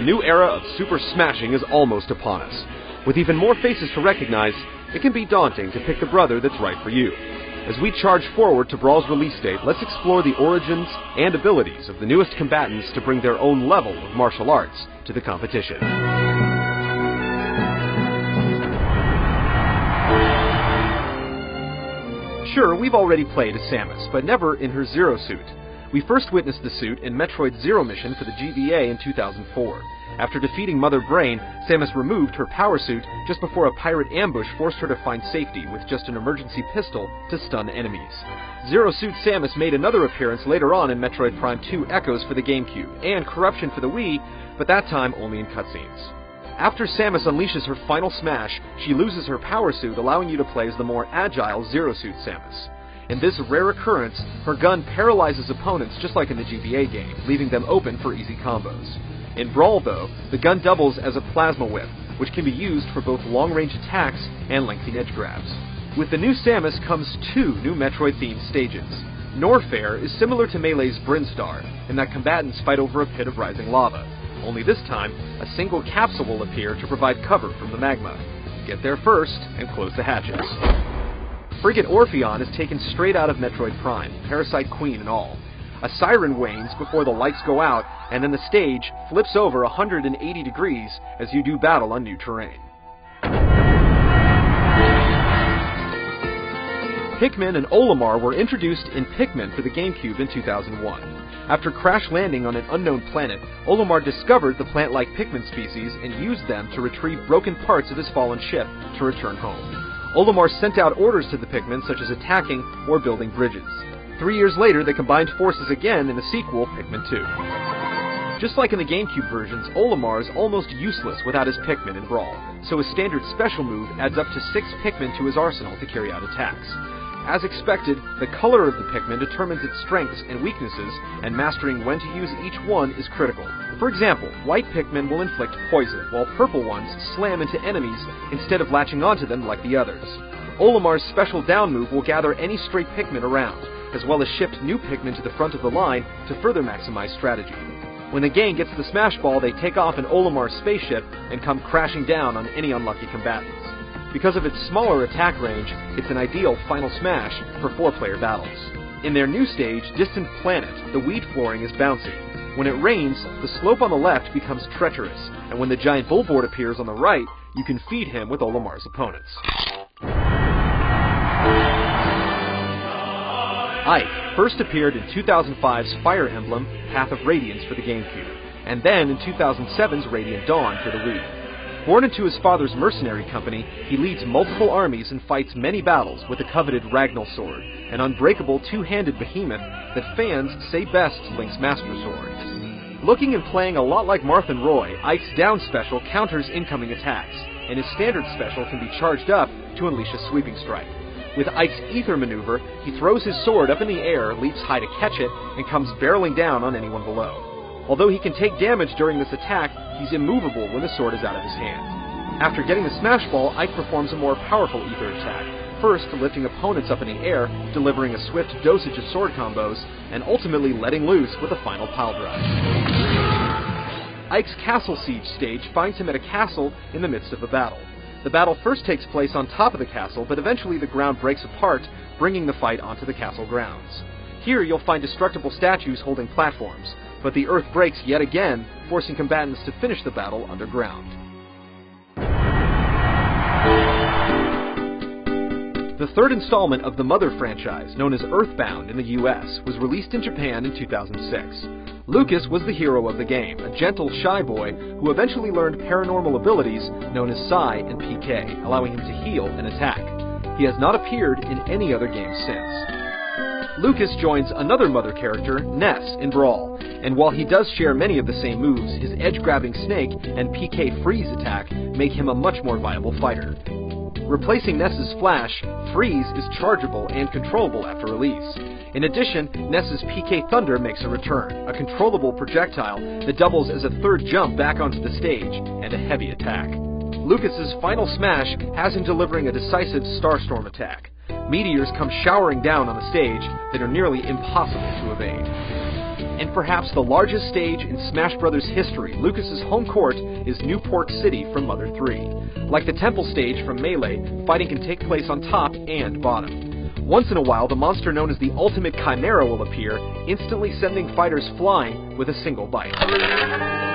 new era of super smashing is almost upon us. With even more faces to recognize, it can be daunting to pick the brother that's right for you. As we charge forward to Brawl's release date, let's explore the origins and abilities of the newest combatants to bring their own level of martial arts to the competition. Sure, we've already played as Samus, but never in her Zero suit. We first witnessed the suit in Metroid Zero mission for the GBA in 2004. After defeating Mother Brain, Samus removed her power suit just before a pirate ambush forced her to find safety with just an emergency pistol to stun enemies. Zero Suit Samus made another appearance later on in Metroid Prime 2 Echoes for the GameCube, and Corruption for the Wii, but that time only in cutscenes. After Samus unleashes her final smash, she loses her power suit, allowing you to play as the more agile Zero Suit Samus. In this rare occurrence, her gun paralyzes opponents just like in the GBA game, leaving them open for easy combos. In Brawl, though, the gun doubles as a plasma whip, which can be used for both long-range attacks and lengthy edge grabs. With the new Samus comes two new Metroid-themed stages. Norfair is similar to Melee's Brinstar, in that combatants fight over a pit of rising lava. Only this time, a single capsule will appear to provide cover from the magma. Get there first, and close the hatches. Frigate Orpheon is taken straight out of Metroid Prime, Parasite Queen and all. A siren wanes before the lights go out, and then the stage flips over 180 degrees as you do battle on new terrain. Pikmin and Olimar were introduced in Pikmin for the GameCube in 2001. After crash landing on an unknown planet, Olimar discovered the plant-like Pikmin species and used them to retrieve broken parts of his fallen ship to return home. Olimar sent out orders to the Pikmin, such as attacking or building bridges. 3 years later, they combined forces again in the sequel, Pikmin 2. Just like in the GameCube versions, Olimar is almost useless without his Pikmin in Brawl, so his standard special move adds up to 6 Pikmin to his arsenal to carry out attacks. As expected, the color of the Pikmin determines its strengths and weaknesses, and mastering when to use each one is critical. For example, white Pikmin will inflict poison, while purple ones slam into enemies instead of latching onto them like the others. Olimar's special down move will gather any stray Pikmin around, as well as shift new Pikmin to the front of the line to further maximize strategy. When the gang gets the Smash Ball, they take off in Olimar's spaceship and come crashing down on any unlucky combatants. Because of its smaller attack range, it's an ideal final smash for 4-player battles. In their new stage, Distant Planet, the weed flooring is bouncy. When it rains, the slope on the left becomes treacherous, and when the giant bullboard appears on the right, you can feed him with Olimar's opponents. Ike first appeared in 2005's Fire Emblem Path of Radiance for the GameCube, and then in 2007's Radiant Dawn for the Wii. Born into his father's mercenary company, he leads multiple armies and fights many battles with the coveted Ragnall Sword, an unbreakable two-handed behemoth that fans say best Link's Master Sword. Looking and playing a lot like Marth and Roy, Ike's down special counters incoming attacks, and his standard special can be charged up to unleash a sweeping strike. With Ike's Ether maneuver, he throws his sword up in the air, leaps high to catch it, and comes barreling down on anyone below. Although he can take damage during this attack, he's immovable when the sword is out of his hand. After getting the Smash Ball, Ike performs a more powerful Ether attack, first lifting opponents up in the air, delivering a swift dosage of sword combos, and ultimately letting loose with a final pile drive. Ike's Castle Siege stage finds him at a castle in the midst of a battle. The battle first takes place on top of the castle, but eventually the ground breaks apart, bringing the fight onto the castle grounds. Here you'll find destructible statues holding platforms, but the earth breaks yet again, forcing combatants to finish the battle underground. The third installment of the Mother franchise, known as Earthbound in the US, was released in Japan in 2006. Lucas was the hero of the game, a gentle, shy boy who eventually learned paranormal abilities known as Psi and PK, allowing him to heal and attack. He has not appeared in any other game since. Lucas joins another Mother character, Ness, in Brawl, and while he does share many of the same moves, his edge-grabbing snake and PK freeze attack make him a much more viable fighter. Replacing Ness's Flash, Freeze is chargeable and controllable after release. In addition, Ness's PK Thunder makes a return, a controllable projectile that doubles as a third jump back onto the stage, and a heavy attack. Lucas's final smash has him delivering a decisive Starstorm attack. Meteors come showering down on the stage that are nearly impossible to evade. And perhaps the largest stage in Smash Bros. History, Lucas's home court is Newport City from Mother 3. Like the Temple stage from Melee, fighting can take place on top and bottom. Once in a while, the monster known as the Ultimate Chimera will appear, instantly sending fighters flying with a single bite.